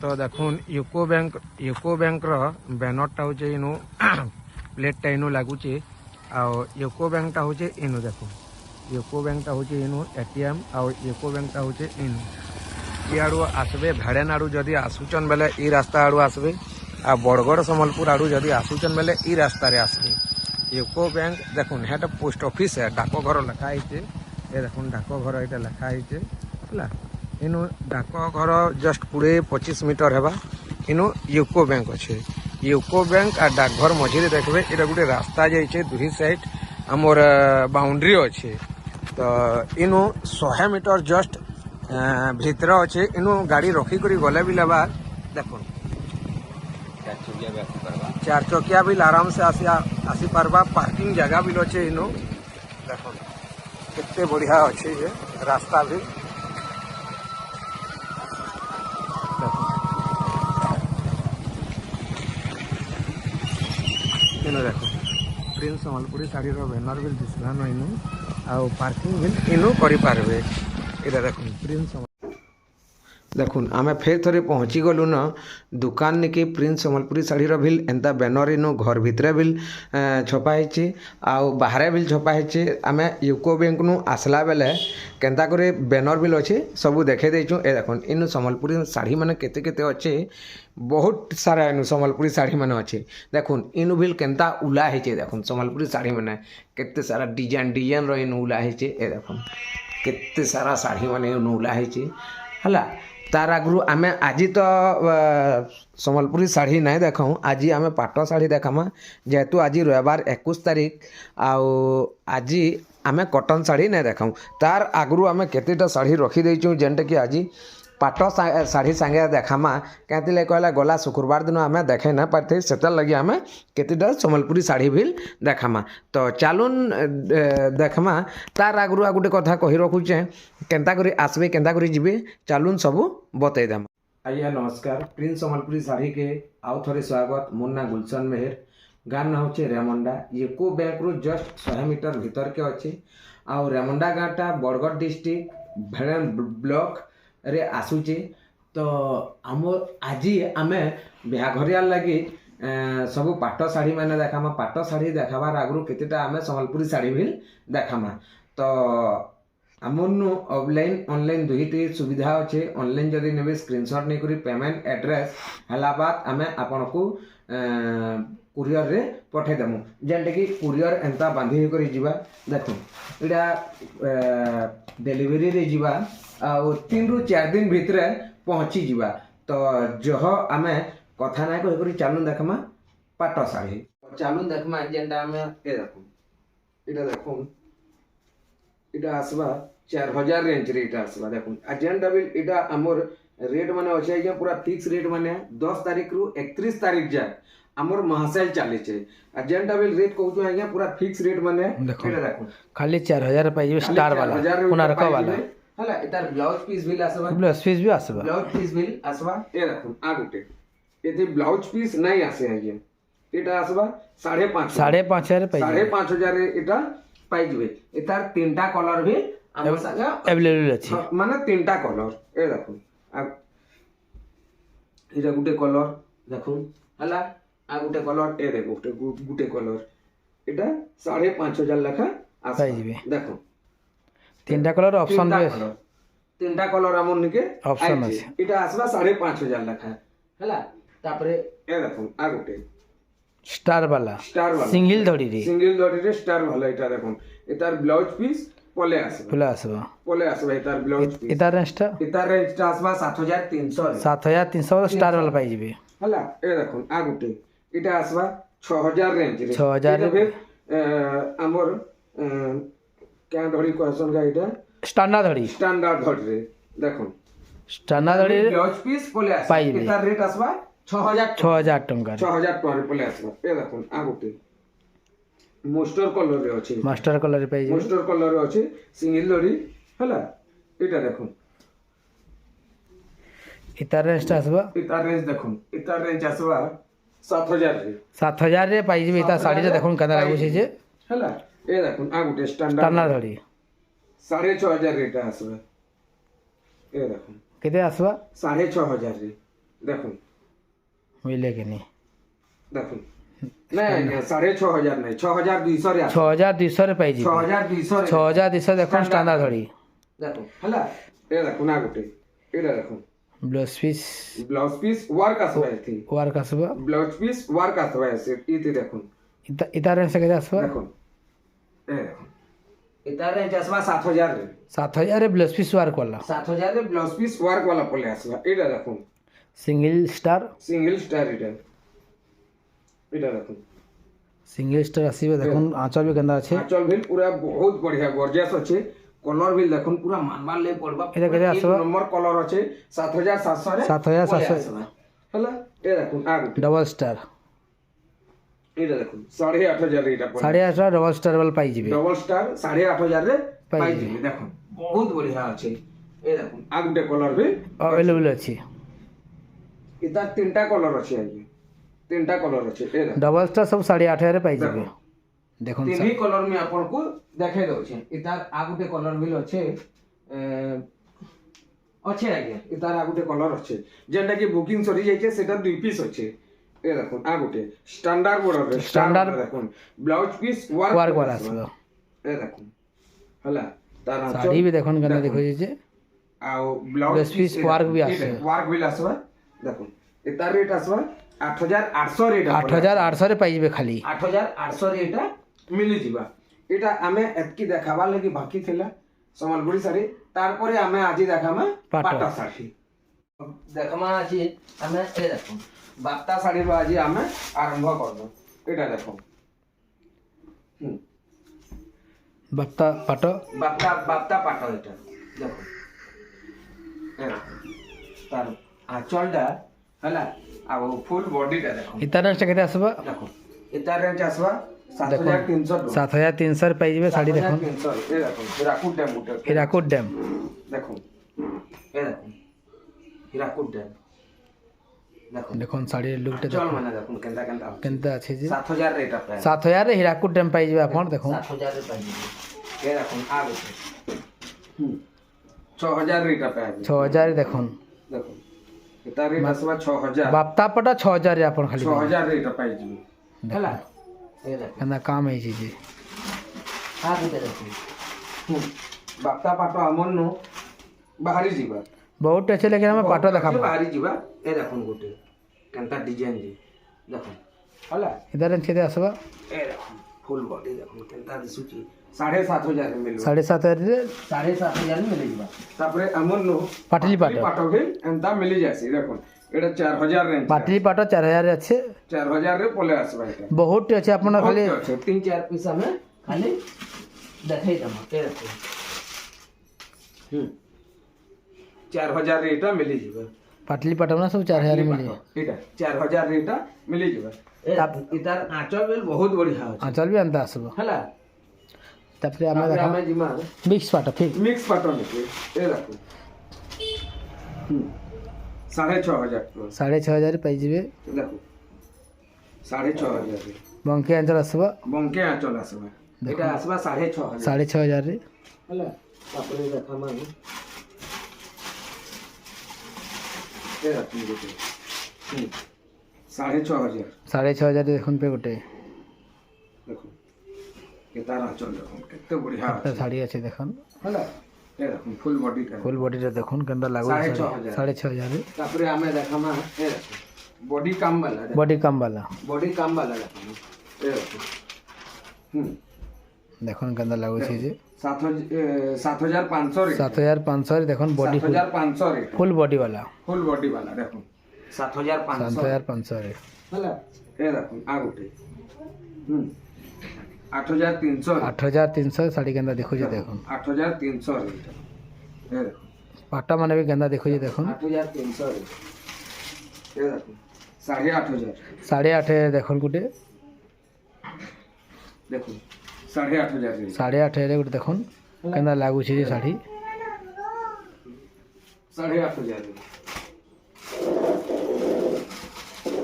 तो देखुन UCO bank बैनरटा हूँ इनु प्लेटा इनु लगुचे यूको बैंकटा हूँ इनु देखो यूको बैंकटा हूँ इनु एटीएम आउ यूको बैंकटा हूँ इनु इाड़ू आसबे भेड़ेन आड़ू जदि आसुचन बेले ई रास्ता आड़ू आसबे आ बड़गड़ सम्बलपुर आड़ू जदि आसुचन बेले ई रास्ता रे आसबे यूको बैंक देखुन हेटा पोस्ट ऑफिस है डाकघर लिखाई ये देखुन डाकघर ये लिखाई है इनु डाकघर जस्ट 20-25 मीटर है इनु यूको बैंक अच्छे यूको बैंक आ डाकघर मझे देखबे ये गोटे रास्ता जाइए दुही साइड आमर बाउंड्री अच्छे तो इनु 100 मीटर जस्ट भितर अच्छे इनु गाड़ी रखिक गले भी लेबा देखुन 4 चकिया भी आराम से आसी पारबा पार्किंग जगह भी अच्छे इनु देखुन कितने बढ़िया अच्छे ये रास्ता भी देखो प्रिंस सम्बलपुरी शाढ़ी बैनर भी दिशलान इनु आउ पार्किंग भी इनु करें इधर देखो प्रिंस देखुन आमे फेर थोड़े पहुँची गलु न दुकान निके प्रिंस सम्बलपुरी शाढ़ी बिल एंता बैनर इनु घर भितर बिल छपाई आउ बाहर बिल छपाई आमे यूको बैंक नु आसला बेले केंता करे बैनर बिल अच्छे सबू देखे देचु ए देखुन इनु सम्बलपुरी शाढ़ी माने केते केते अच्छे बहुत सारा इनु सम्बलपुरी शाढ़ी माने अच्छे देखुन इनु बिल केंता उला हेचे देखुन सम्बलपुरी शाढ़ी माने केते सारा डिजाइन रो इनु उला हेचे ए देखुन केते सारा शाढ़ी माने इनु उला हेचे हला तार आगु आमे आज तो सम्बलपुरी शाढ़ी नहीं देखा आज आमे पाट शाढ़ी देखामा जेहेतु आज रविवार 21 तारीख आज आमे कॉटन शाढ़ी नहीं देखा तार आगु आमे केतेटा शाढ़ी रखी देचु जेनटा कि आज पाट शाढ़ी सांगे देखामा क्या कहला गला शुक्रवार दिन आमे देखे ना पारते से लगी आमे केतेटा सम्बलपुरी शाढ़ी भी देखामा तो चलुन देखमा तार आगु गोटे कथा कही रखुचे केंता करी आसबे केंता करी जीवे चलुन सबू बतई देम। आइया नमस्कार प्रिंस सम्बलपुरी शाढ़ी के आउ थोड़े स्वागत मोर ना गुलशन मेहर गाँव ना हूँ रेमुंडा यूको बैंक रु जस्ट 100 मीटर भीतर के अच्छे आउ रेमुंडा गाँवटा बरगढ़ डिस्ट्रिक्ट भेड़ेन ब्लॉक रे आसुचे तो आम आज आमे बिहाघरिया लगी सबू पाट शाढ़ी मैंने देखामा पाट शाढ़ी देखाबार आगु केतेटा आमे सम्बलपुरी शाढ़ी भी देखामा तो आमनु ऑफलाइन ऑनलाइन दुईटी सुविधा अच्छे ऑनलाइन जदि नेबे स्क्रीनशॉट नहीं करी पेमेंट एड्रेस हला बाद आमे आपन को कुरियर रे पठे देमु जेंटे कि कुरियर एंता बांधी करी जीवा देखो इडा डिलीवरी रे जीवा आ 3 ରୁ 4 दिन भितर पहुँची जीवा तो जह आमे कथा ना कहि करी चालू देखमा पाट शाढ़ी चालू देखमा जेंटा आमे ए देखो इडा देखो इडा आसबा 4000 रेंज रे इटा आसबा देखो जेंटा बिल इडा हमर रेट माने अछि जे पूरा फिक्स रेट माने 10 तारीख रु 31 तारीख जाए हमर महासेल चले छे जेंटा बिल रेट कहू आज्ञा पूरा फिक्स रेट माने इडा देखो खाली 4000 पाई स्टार वाला कोना रखा वाला हला इतार ब्लाउज पीस बिल आसबा ब्लाउज पीस बिल आसबा ए देखो आ गुटे एते ब्लाउज पीस नहीं आसे आज्ञा एटा आसबा 5.5 5000 एटा पाई जबे इतार 3टा कलर भी हमर संगे अवेलेबल अछि माने 3टा कलर ए देखो आ इरा गुटे कलर देखो हला आ गुटे कलर ए देखो गुटे कलर एटा 5.5 लेखा आसबा देखो 3टा कलर ऑप्शन रे 3टा कलर हमन निके ऑप्शन अछि इटा आसबा 5.5 लेखा हला तापरे ए देखो आ गुटे स्टार वाला सिंगल धड़ी रे स्टार वाला इटा देखो इतार ब्लाउज पीस पले आसबा इतार ब्लाउज पीस इतार रेंजटा आसबा 7300 स्टार वाला पाई जिबे हला ए देखो आ गुटे इटा आसबा 6000 रेंज रे 6000 रे हमर क्या धड़ी कहसन का इटा स्टैंडर्ड धड़ी रे देखो स्टैंडर्ड धड़ी ब्लाउज पीस पले आसबा इतार रेट आसबा 6000 टंका 6000 टंका पले आसबा ए देखो आ गुटे मास्टर कलर रे अछि मास्टर कलर रे पाई मास्टर कलर रे अछि सिंगल धड़ी हला इटा देखो इतार रेंज आसबा इतार रेंज देखो इतार रेंज आसबा 7000 रे पाई जे इता साड़ी रे देखो कदा लागु छै जे हला ए देखो आ गुटे स्टैंडर्ड धड़ी 6500 रेट आसबा ए देखो केते आसबा 6500 रे দেখুন মিলে কি নি দেখুন না 6,500 নাই 6,200 রে আছে 6200 রে পাইজি 6,200 6200 দেখুন স্ট্যান্ডার্ড ধরি দেখুন ହେଲା ଏ ଦେଖୁন आ ଗୋଟେ ଏଇଟା ଦେଖୁন ବ୍ଲାଉଜ ପିସ୍ ওয়ার্ক আসবে এটি ওয়ার্ক আসবা ব্লাউজ পিস ওয়ার্ক আসবে এটি দেখুন ইতা রেঞ্জ কেতে আসবা দেখুন এ দেখুন এটা রেঞ্জ আসবা 7,000 রে 7000 রে ব্লাউজ পিস ওয়ার্ক वाला 7,000 রে ব্লাউজ পিস ওয়ার্ক वाला পলে আসবা এটা দেখুন সিঙ্গেল স্টার এটা দেখুন সিঙ্গেল স্টার আসবে দেখুন আঁচল বি কেন্দা আছে আঁচল বিল পুরা বহুত বঢ়িয়া গর্জিয়াস আছে কলর বিল দেখুন পুরা মানবার লে পড়বা এটা কেতে আসবা নম্বর কলর আছে 7,700 রে 7,700 হলা এ দেখুন আর ডবল স্টার এটা দেখুন 8,500 রে এটা পড়ে 8,500 ডবল স্টার वाला পাই যাবে ডবল স্টার 8,500 রে পাই যাবে দেখুন বহুত বঢ়িয়া আছে এ দেখুন আর গুটে কলর বি अवेलेबल আছে এটা তিনটা কলর আছে আগে তিনটা কলর আছে এ দেখুন ডবল স্টার সব 8,500 রে পাই যাবে দেখুন ତିନି କଲର ମୁଁ ଆପଣଙ୍କୁ ଦେଖାଇ ଦଉଛି ଏତାର ଆଉ ଗୋଟେ କଲର ବି ଅଛେ ଅଛେ ଆଜ୍ଞା ଏତାର ଆଉ ଗୋଟେ କଲର ଅଛେ ଯେନ୍ଟା କି ବୁକିଂ ସରି ଯାଇଛେ ସେଟା 2 ପିସ୍ ଅଛେ ଏ ଦେଖୁন ଆଉ ଗୋଟେ ଷ୍ଟାଣ୍ଡାର୍ଡ ବର୍ଡର ଷ୍ଟାଣ୍ଡାର୍ଡ ଦେଖୁন ବ୍ଲାଉଜ ପିସ୍ ୱାର୍କ वाला আসবে ଏ ଦେଖୁন ହେଲା ତାର শাড়ি ବି দেখুন কেন দেখো যে ଆଉ ବ୍ଲାଉଜ ପିସ୍ ୱାର୍କ ବି ଆସିବ ୱାର୍କ ବି ଆସିବ ଦେଖୁন ଏତାର ରେଟ୍ ଆସିବ 8,800 ରେଟ୍ 8,800 ରେ ପାଇ যাবে খালি 8,800 ରେ ଏଟା ମିଳିଯିବା ଏଇଟା ଆମେ ଏତକି ଦେखाବାର ଲାଗି ବାକି ଥିଲା ସମ୍ବଲପୁରୀ ଶାଢ଼ୀ ତାରପରେ ଆମେ ଆଜି ଦେખાମା ପାଟ ଶାଢ଼ୀ ଦେଖମା ଆଜି ଆମେ ଏ ଦେଖୁন ବାପ୍ତା ଶାଢ଼ୀର ଆଜି ଆମେ ଆରମ୍ଭ କରିବୁ ଏଇଟା ଦେଖୁন বাপ্তা পাট ବାପ୍ତା ପାଟ ଏଇଟା ଦେଖୁন ତାର ଆঁଚଲଟା ହେଲା ଆଉ ଫୁଲ ବଡିଟା ଦେଖୁন ইতা রেঞ্জ কেতে আসবা দেখুন এটার রেঞ্জ আসবা 7,300 7,300 রে পাই যাবে শাড়ি দেখুন 7,300 এ দেখুন হীরাকুদ ড্যাম উঠে হীরাকুদ ড্যাম দেখুন এ দেখুন হীরাকুদ ড্যাম দেখুন দেখুন শাড়ির লুকটা চল মানে দেখুন কেনটা কেনতা আছে যে 7,000 রেট আপে 7,000 রে হীরাকুদ ড্যাম পাই যাবে আপন দেখুন 7,000 রে পাই যাবে এ দেখুন আ গেছে 6,000 রেট আপে 6,000 রে দেখুন দেখুন এটা রেট আসবা 6,000 বাপ্তা পাটা 6,000 রে আপন খালি 6,000 রেট পাই যাবে ହେଲା ଏ ଦେଖୁন কেনা কাম ହେଇଛି যে আ গেছে দেখুন বাপ্তা পাট আমন নো বাহারি ଯିବା বহুত আছে লেকিন আমি পাট দেখাবো বাহারি ଯିବା এ দেখুন গোটে কেনটা ডিজাইন জি দেখুন হলা ইতা রেঞ্জ কেতে আসবা এ দেখুন ফুল বডি দেখুন কেনটা দিସୁଛି 7,500 রে মিলবা 7,500 রে 7,500 রে মিলি ଯିବା তারপরে আমন নো পাটলি পাট পাট গে এন্তা মিলি যাসি দেখুন এটা 4,000 রেঞ্জ পাটলি পাট 4,000 রে আছে 4,000 রে পলে আসবা এটা বহুত আছে আপনার খালি 3-4 পিস আমি খালি দেখাই দম এ দেখুন 4,000 রে এটা মিলিଯିବା পাটলি পাট না সব 4,000 রে মিলি এটা 4,000 রে এটা মিলি ଯିବା এটার আঁচল বেল বহুত বঢ়িয়া আছে আঁচল বি আনতা আসবো ହେଲା তারপরে আমরা তারপরে দেখা ଆମେ ଯିମা মিক্স পাট ঠিক মিক্স পাট নেকি এ দেখুন 6,500 6,500 রে পাই যাবে দেখুন 6,500 রে বঙ্কে আঞ্চল আসবা বঙ্কে আঁচল আসবা এটা আসবা 6,500 6,500 রে ହେଲା ତାପରେ ଦେଖାମା ଏ ଦେଖୁন ଗୋଟେ 6,500 6,500 রে দেখুন পে গোটে দেখুন ଏ ତାର ଆঁଚଲ ଦେଖୁন କେତେ ବଢିଆ একটা ଅଛି শাড়ি আছে দেখুন ହେଲା ଏ ଦେଖୁন ফুল বডিটা ফুল বডিটা দেখুন কেনটা লাগু 6,500 6,500 রে ତାପରେ ଆମେ ଦେଖାମା ଏ ଦେଖୁন ବଡି କାମ ବାଲା বডি কাম वाला বডি কাম বালা দেখুন ଏ ଦେଖୁন দেখুন কেনটা লাগুছে যে 7,500 রে 7,500 রে দেখুন বডি 7,500 রে ফুল বডি वाला ফুল বডি বালা দেখুন 7,500 7,500 রে ହେଲା ଏ ଦେଖୁন ଆଉ ଗୋଟେ 8,300 8,300 শাড়ি কেনটা দেখুছে দেখুন 8,300 রে ଏ ଦେଖୁন পাটা মানে বি কেনটা দেখুছে দেখুন 8,300 রে ଏ ଦେଖୁন 8,500 8,500 দেখুন গোটে দেখুন 8,500 রে 8,500 রে গোটে দেখুন কেনটা লাগুছে যে শাড়ি 8,500 রে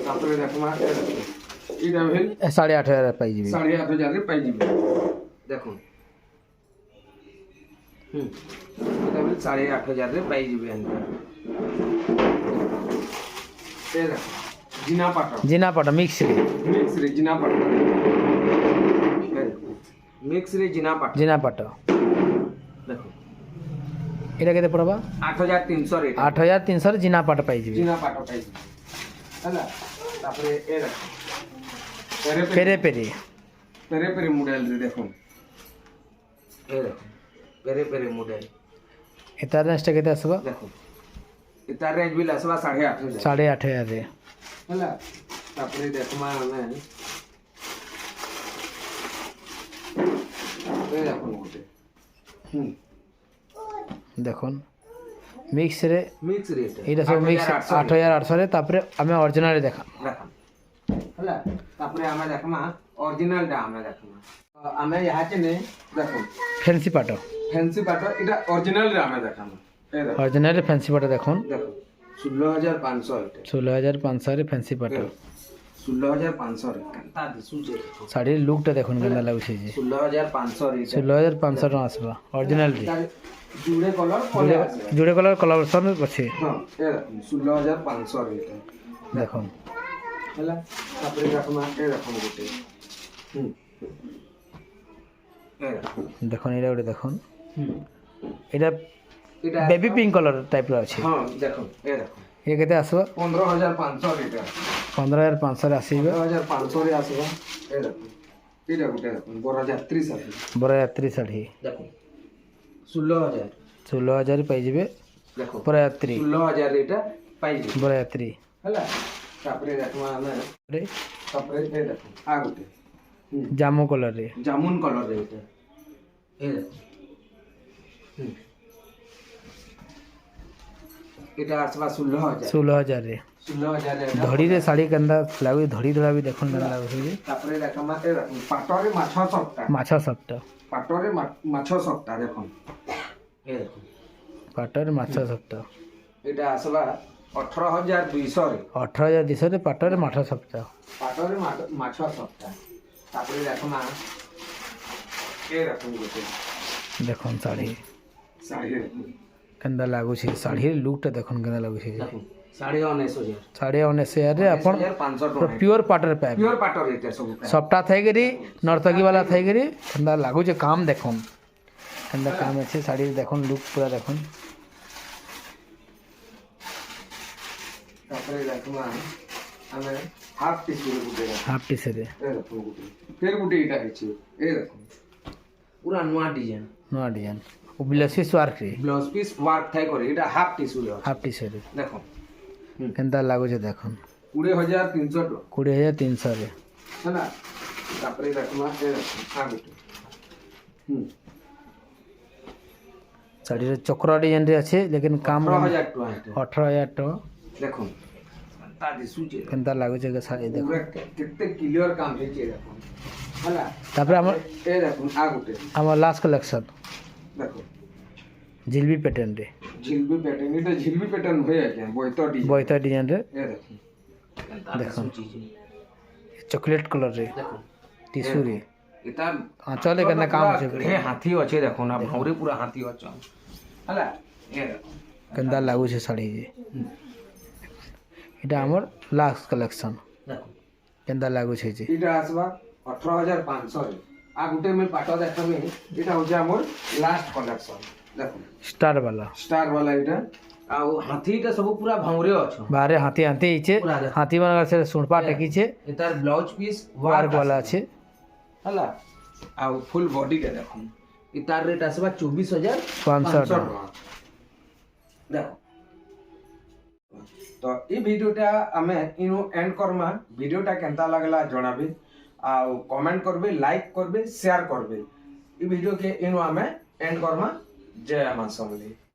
তারপরে দেখুন এটা ভেল 8,500 রে পাই যাবে 8,500 রে পাই যাবে দেখুন এটা ভেল 8,500 রে পাই যাবে ए देखो जिना पाट জিনা পাট মিক্স রে मिक्स रे जिना पाट मिक्स रे जिना पाट জিনা পাট देखो এটা কেতে পড়বা 8300 রেट 8300 ରେ ଜିନା ପାଟ ପାଇଯିବେ जिना पाट पाइज हला तापरे ए देखो ଫେରେ ଫେରେ पेरे पेरे मॉडल रे देखो ए देखो पेरे पेरे मॉडल ଏତାର ରେଞ୍ଜଟା କେତେ ଆସିବ देखो इतार रेंज भी लसवा 8.5 8,500 ରେ हला तापरे देखमा हमें ए देखो गोटे দেখুন মিক্স রে मिक्स रेट এইটা সব মিক্স 8,800 রে তারপরে আমি অরিজিনাল দেখা देखो हला तापरे हमें देखमा ओरिजिनल डा हमें देखमा हमें यहाँ से ने देखो ফ্যান্সি পাট फैंसी पाट इटा ओरिजिनल रे हमें देखमा ए देखो অরিজিনাল রে ফ্যান্সি পাট দেখুন देखो 16500 এটা 16,500 রে ফ্যান্সি পাট 16500 রে কান্তা দিসুছে শাড়ির লুকটা দেখুন কেমন লাগুছে যে 16500 রে 16,500 টাকা আসবা অরিজিনাল রে जुड़े कलर पले आसे জুড়ে কলর কলাবরেশন আছে हां ए देखो 16500 रे এটা দেখুন हला तापरे देखमा ए देखो गोटे ए देखो দেখুন এটা ওটা দেখুন हम्म এটা এটা বেবি পিঙ্ক কলর টাইপর আছে हां देखो ए देखो এ কেতে আসবা 15500 রে এটা 15,500 রে আসিবে 15500 রে আসবা ए देखो এটা গোটে দেখো 12030 আছে বরযাত্রী শাড়ি দেখো 16000 16,000 পাইଯିବେ দেখো বরযাত্রী 16000 এটা পাইজি বরযাত্রী हला तापरे देखमा हमें রে तापरे ए देखो आ गोटे জামু কলর রে जामुन कलर रे এটা ए देखो এটা আসবা 16000 16,000 রে 16000 রে ধড়ি রে শাড়ি কেন্দা লাগু ধড়ি ধড়া भी দেখুন কেন্দা লাগুছে যে तापरे देखमा ए देखो पाटरे माछ सप्ता মাছ সবটা पाटरे माछ सप्ता देखो ए देखो পাটর মাছ সবটা এটা আসবা 18200 রে 18,200 রে পাটর মাছ সবটা পাটরে মাছ সপ্তা তারপরে দেখো না এ দেখো গোটে দেখুন শাড়ি শাড়ি কেন্দা লাগুছে শাড়ির লুকটা দেখুন কেন্দা লাগুছে যে দেখো 19500 19,000 রে আপন 500 টাকা পিওর পাটর পাইবে পিওর পাটর এটা ସବୁ সবটা থাইগরি নর্তকী वाला থাইগরি কেন্দা লাগুছে কাম দেখুন কেন্দা কাম আছে শাড়ি দেখুন লুক পুরা দেখুন তারপরে দেখো না আমি হাফ পিস করে গোটে হাফ টি রে এ দেখো গোটে ফের গোটে এটা আছে এ দেখো পুরা নয়া ডিজাইন নয়া ডিজাইন ও বিলাসি ওয়ার্ক রে ব্লাউজ পিস ওয়ার্ক থাই করে এটা হাফ টিস্যু রে হাফ টি রে দেখো কেন্দা লাগুছে দেখুন 20300 টাকা 20,300 রে ହେଲା ତାପରେ ଦେଖମା ଏ ଦେଖ ଗୋଟେ শাড়ির চক্র ডিজাইন রে আছে লেকিন কাম 18000 ଟଙ୍କା ଏଟା 18,000 টাকা ଦେଖ ତା ଦିଶୁଛି କେନ୍ତା ଲାଗୁଛେ କେ ଶାଢ଼ୀ ଦେଖ ପୁରା କେତେ କ୍ଲିୟର କାମ ହେଇଛି ଦେଖ ହେଲା ତାପରେ ଆମର ଏ ଦେଖ ଆ ଗୋଟେ আমার লাস্ট কালেকশন ଦେଖ জিলবি প্যাটার্ন রে ঝিলবি প্যাটার্ন এটা ঝিলবি প্যাটার্ন হয়ে আছে বইতো ডিজাইন বইতা ডিজাইন রে ଏ ଦେଖ ଦେଖ। চকলেট কলর রে ଦେଖ টিস্যু রে এটা আঁচলে কেন্তা কাম আছে হে হাতি ଅଛି ଦେଖ ନା ଭାଉରେ ପୁରା ହାତୀ ଅଛ ହେଲା ଏ ଦେଖ কেন্দা লাগুছে শাড়ি যে এটা আমার লাস্ট কালেকশন ଦେଖ কেন্দা লাগুছে যে এটা আসবা 18500 রে आ गुटे में पाटा देखबे এটা হচ্ছে আমার লাস্ট কালেকশন দেখো স্টার वाला স্টার वाला এটা ଆଉ ହାତୀଟା ସବୁ ପୁରା ଭାଉରେ ଅଛ বাহারে হাতি হাতি ইছে পুরা দেখো। হাতি বানার সে সুনপা টেকিছে এটার ব্লাউজ পিস ওয়ার্ক वाला আছে ହେଲା ଆଉ ফুল বডিটা দেখো এটার রেট আসবা 500 24500 দেখো তো এই ভিডিওটা আমি ইনো এন্ড করমা ভিডিওটা কেনতা লাগলা জଣାবে ଆଉ କମେଣ୍ଟ করবে লাইক করবে শেয়ার করবে এই ভিডিও কে ইনো আমি এন্ড করমা জয় মা সমলেই।